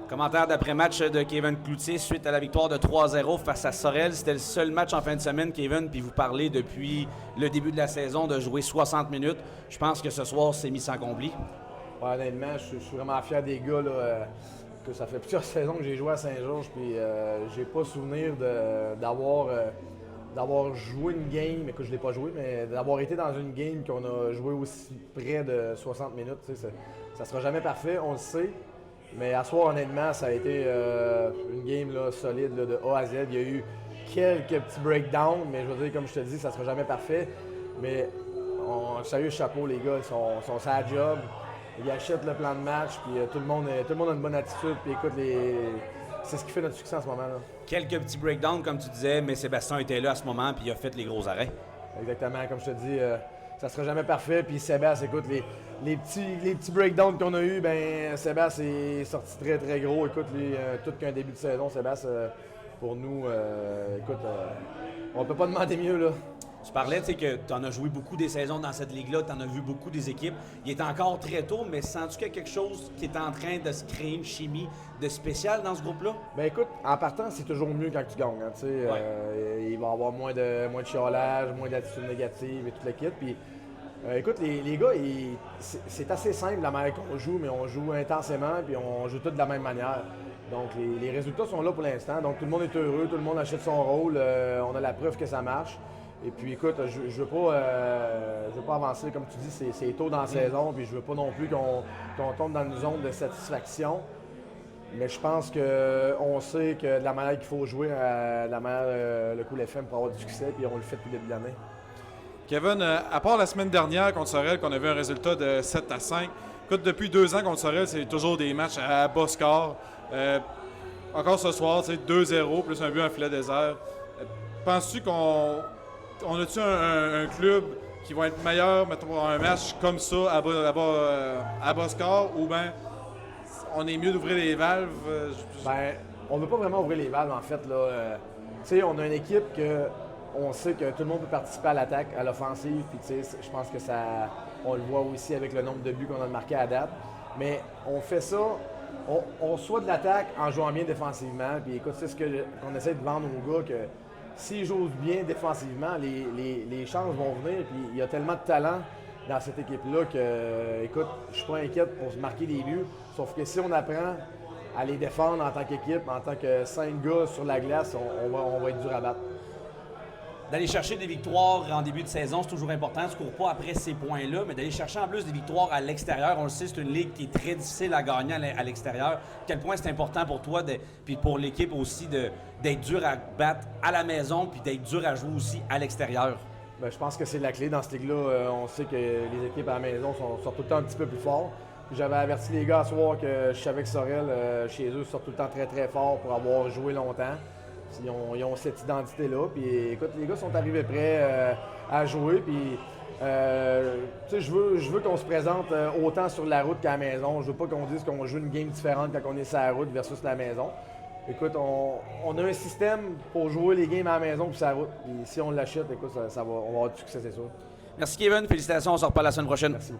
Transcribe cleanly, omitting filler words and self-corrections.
Commentaire d'après-match de Kevin Cloutier suite à la victoire de 3-0 face à Sorel. C'était le seul match en fin de semaine, Kevin, puis vous parlez depuis le début de la saison de jouer 60 minutes. Je pense que ce soir, c'est mission accomplie. Ouais, honnêtement, je suis vraiment fier des gars. Là, que ça fait plusieurs saisons que j'ai joué à Saint-Georges, puis j'ai pas souvenir d'avoir joué une game, écoute, je l'ai pas joué, mais d'avoir été dans une game qu'on a joué aussi près de 60 minutes. Ça sera jamais parfait, on le sait. Mais à soir, honnêtement, ça a été une game là, solide là, de A à Z. Il y a eu quelques petits breakdowns, mais je veux dire, comme je te dis, ça sera jamais parfait. Mais sérieux, chapeau, les gars, ils sont sur la job. Ils achètent le plan de match, puis tout le monde a une bonne attitude. Puis écoute, c'est ce qui fait notre succès en ce moment. Là. Quelques petits breakdowns, comme tu disais, mais Sébastien était là à ce moment, puis il a fait les gros arrêts. Exactement, comme je te dis, ça sera jamais parfait. Puis Sébastien, écoute, les petits breakdowns qu'on a eus, ben Sébastien est sorti très, très gros. Écoute, tout qu'un début de saison, Sébastien, pour nous, écoute, on peut pas demander mieux, là. Tu parlais que tu en as joué beaucoup des saisons dans cette ligue-là, tu en as vu beaucoup des équipes. Il est encore très tôt, mais sens-tu qu'il y a quelque chose qui est en train de se créer une chimie de spécial dans ce groupe-là? Ben écoute, en partant, c'est toujours mieux quand tu gagnes. Hein, il va y avoir moins de chiolage, moins d'attitude négative et toute l'équipe. Puis, écoute, les gars, c'est assez simple la manière qu'on joue, mais on joue intensément puis on joue tous de la même manière. Donc, les résultats sont là pour l'instant. Donc, tout le monde est heureux, tout le monde achète son rôle. On a la preuve que ça marche. Et puis écoute, je veux pas avancer, comme tu dis, c'est tôt dans la saison, puis je veux pas non plus qu'on tombe dans une zone de satisfaction. Mais je pense qu'on sait que de la manière qu'il faut jouer, de la manière le Cool FM pour avoir du succès, puis on le fait depuis le début de l'année. Kevin, à part la semaine dernière contre Sorel, qu'on avait un résultat de 7-5, écoute, depuis 2 ans contre Sorel, c'est toujours des matchs à bas score. Encore ce soir, 2-0, plus un but en filet désert. Penses-tu qu'on a-tu un club qui va être meilleur, mettons, pour un match comme ça, à bas score, ou bien on est mieux d'ouvrir les valves? Ben, on ne veut pas vraiment ouvrir les valves, en fait. On a une équipe que on sait que tout le monde peut participer à l'attaque, à l'offensive, puis je pense que ça, on le voit aussi avec le nombre de buts qu'on a marqué à date. Mais on fait ça, on soit de l'attaque en jouant bien défensivement, puis écoute, c'est ce qu'on essaie de vendre aux gars, que s'ils jouent bien défensivement, les chances vont venir. Puis il y a tellement de talent dans cette équipe-là que, écoute, je suis pas inquiète pour se marquer des buts. Sauf que si on apprend à les défendre en tant qu'équipe, en tant que 5 gars sur la glace, on va être dur à battre. D'aller chercher des victoires en début de saison, c'est toujours important. Tu ne cours pas après ces points-là, mais d'aller chercher en plus des victoires à l'extérieur. On le sait, c'est une ligue qui est très difficile à gagner à l'extérieur. Quel point c'est important pour toi, puis pour l'équipe aussi, d'être dur à battre à la maison, puis d'être dur à jouer aussi à l'extérieur? Bien, je pense que c'est la clé dans cette ligue-là. On sait que les équipes à la maison sont tout le temps un petit peu plus forts. J'avais averti les gars à soir que je savais que Sorel, chez eux, sort tout le temps très, très fort pour avoir joué longtemps. Ils ont cette identité-là. Puis écoute, les gars sont arrivés prêts à jouer. Puis je veux qu'on se présente autant sur la route qu'à la maison. Je veux pas qu'on dise qu'on joue une game différente quand on est sur la route versus la maison. Écoute, on a un système pour jouer les games à la maison puis sur la route. Puis si on l'achète, écoute, on va avoir du succès, c'est sûr. Merci Kevin, félicitations, on se reparle la semaine prochaine. Merci.